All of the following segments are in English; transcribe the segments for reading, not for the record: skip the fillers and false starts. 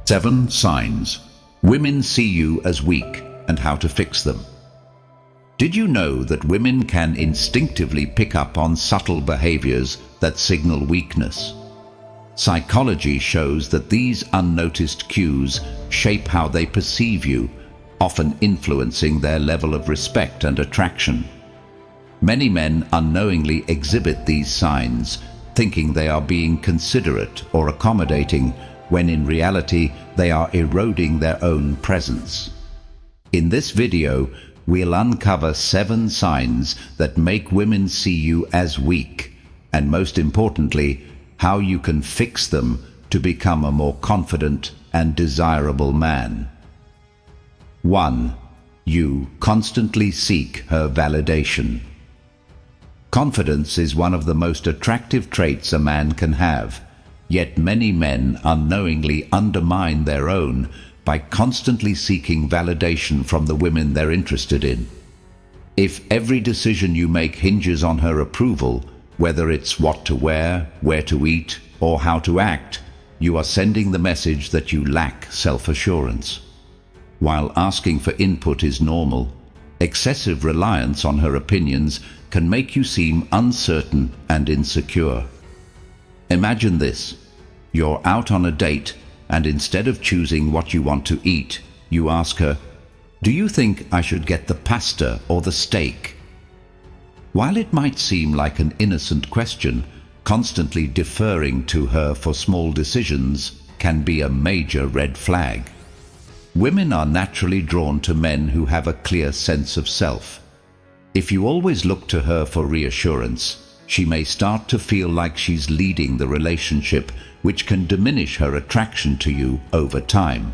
7 signs women see you as weak and how to fix them. Did you know that women can instinctively pick up on subtle behaviors that signal weakness? Psychology shows that these unnoticed cues shape how they perceive you, often influencing their level of respect and attraction. Many men unknowingly exhibit these signs, thinking they are being considerate or accommodating, when in reality they are eroding their own presence. In this video, we'll uncover 7 signs that make women see you as weak, and most importantly, how you can fix them to become a more confident and desirable man. 1. You constantly seek her validation. Confidence is one of the most attractive traits a man can have. Yet many men unknowingly undermine their own by constantly seeking validation from the women they're interested in. If every decision you make hinges on her approval, whether it's what to wear, where to eat, or how to act, you are sending the message that you lack self-assurance. While asking for input is normal, excessive reliance on her opinions can make you seem uncertain and insecure. Imagine this. You're out on a date, and instead of choosing what you want to eat, you ask her, "Do you think I should get the pasta or the steak?" While it might seem like an innocent question, constantly deferring to her for small decisions can be a major red flag. Women are naturally drawn to men who have a clear sense of self. If you always look to her for reassurance, she may start to feel like she's leading the relationship, which can diminish her attraction to you over time.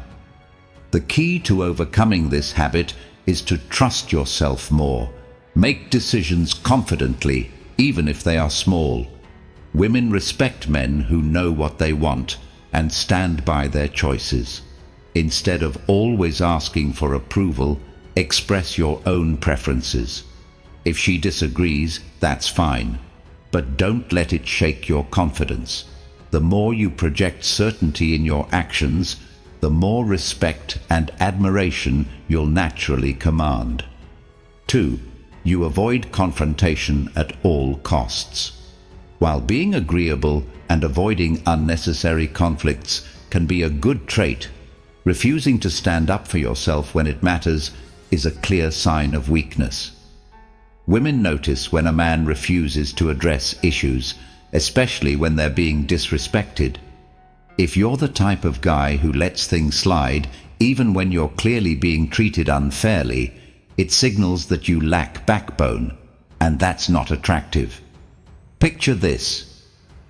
The key to overcoming this habit is to trust yourself more. Make decisions confidently, even if they are small. Women respect men who know what they want and stand by their choices. Instead of always asking for approval, express your own preferences. If she disagrees, that's fine, but don't let it shake your confidence. The more you project certainty in your actions, the more respect and admiration you'll naturally command. 2. You avoid confrontation at all costs. While being agreeable and avoiding unnecessary conflicts can be a good trait, refusing to stand up for yourself when it matters is a clear sign of weakness. Women notice when a man refuses to address issues, especially when they're being disrespected. If you're the type of guy who lets things slide, even when you're clearly being treated unfairly, it signals that you lack backbone, and that's not attractive. Picture this.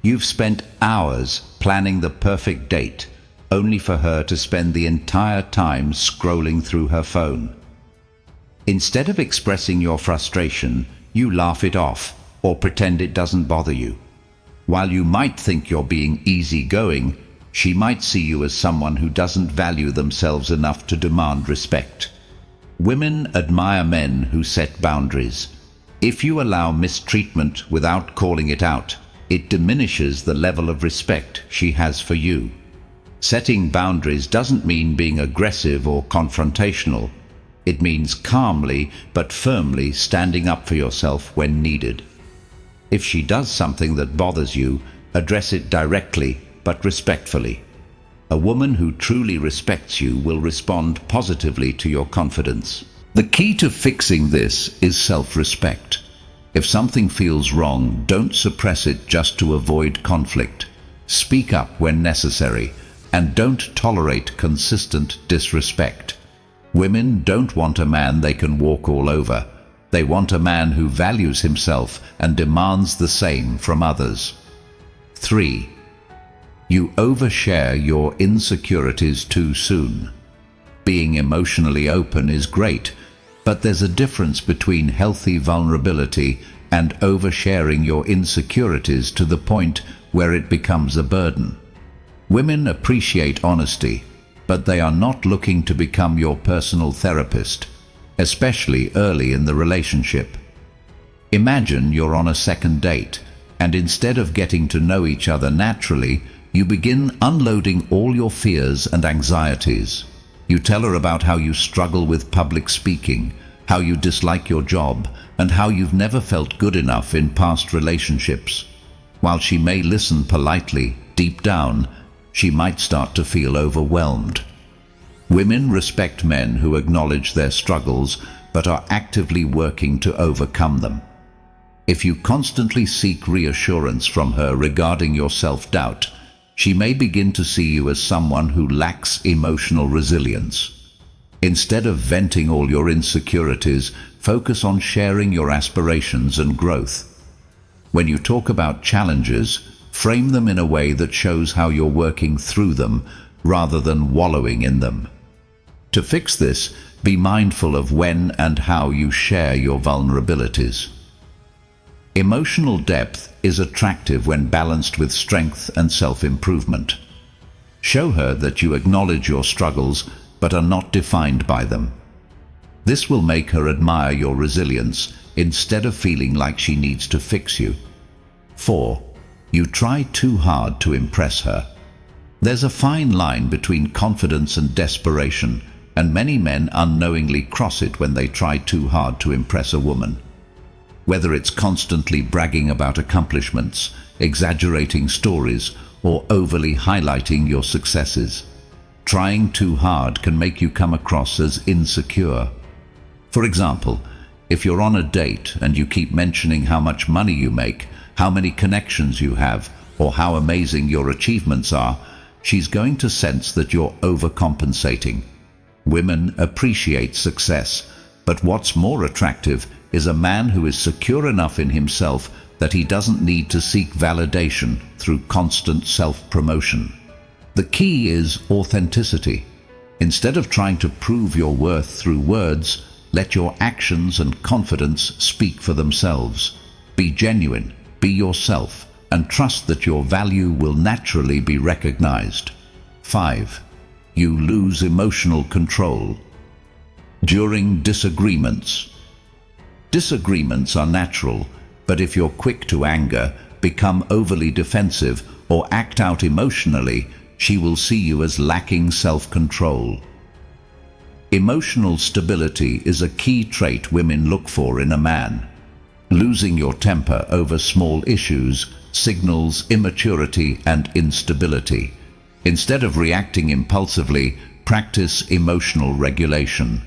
You've spent hours planning the perfect date, only for her to spend the entire time scrolling through her phone. Instead of expressing your frustration, you laugh it off or pretend it doesn't bother you. While you might think you're being easygoing, she might see you as someone who doesn't value themselves enough to demand respect. Women admire men who set boundaries. If you allow mistreatment without calling it out, it diminishes the level of respect she has for you. Setting boundaries doesn't mean being aggressive or confrontational. It means calmly but firmly standing up for yourself when needed. If she does something that bothers you, address it directly but respectfully. A woman who truly respects you will respond positively to your confidence. The key to fixing this is self-respect. If something feels wrong, don't suppress it just to avoid conflict. Speak up when necessary, and don't tolerate consistent disrespect. Women don't want a man they can walk all over. They want a man who values himself and demands the same from others. 3. You overshare your insecurities too soon. Being emotionally open is great, but there's a difference between healthy vulnerability and oversharing your insecurities to the point where it becomes a burden. Women appreciate honesty, but they are not looking to become your personal therapist, especially early in the relationship. Imagine you're on a second date, and instead of getting to know each other naturally, You begin unloading all your fears and anxieties. You tell her about how you struggle with public speaking, how you dislike your job, and how you've never felt good enough in past relationships. While she may listen politely, deep down, she might start to feel overwhelmed. Women respect men who acknowledge their struggles but are actively working to overcome them. If you constantly seek reassurance from her regarding your self-doubt, she may begin to see you as someone who lacks emotional resilience. Instead of venting all your insecurities, focus on sharing your aspirations and growth. When you talk about challenges, frame them in a way that shows how you're working through them rather than wallowing in them. To fix this, be mindful of when and how you share your vulnerabilities. Emotional depth is attractive when balanced with strength and self-improvement. Show her that you acknowledge your struggles but are not defined by them. This will make her admire your resilience instead of feeling like she needs to fix you. 4. You try too hard to impress her. There's a fine line between confidence and desperation, and many men unknowingly cross it when they try too hard to impress a woman. Whether it's constantly bragging about accomplishments, exaggerating stories, or overly highlighting your successes, trying too hard can make you come across as insecure. For example, if you're on a date and you keep mentioning how much money you make, how many connections you have, or how amazing your achievements are, she's going to sense that you're overcompensating. Women appreciate success, but what's more attractive is a man who is secure enough in himself that he doesn't need to seek validation through constant self-promotion. The key is authenticity. Instead of trying to prove your worth through words, let your actions and confidence speak for themselves. Be genuine, be yourself, and trust that your value will naturally be recognized. 5. You lose emotional control. During disagreements. Disagreements are natural, but if you're quick to anger, become overly defensive, or act out emotionally, she will see you as lacking self-control. Emotional stability is a key trait women look for in a man. Losing your temper over small issues signals immaturity and instability. Instead of reacting impulsively, practice emotional regulation.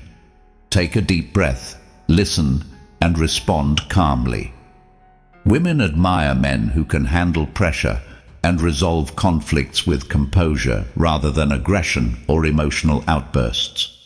Take a deep breath, listen, and respond calmly. Women admire men who can handle pressure and resolve conflicts with composure rather than aggression or emotional outbursts.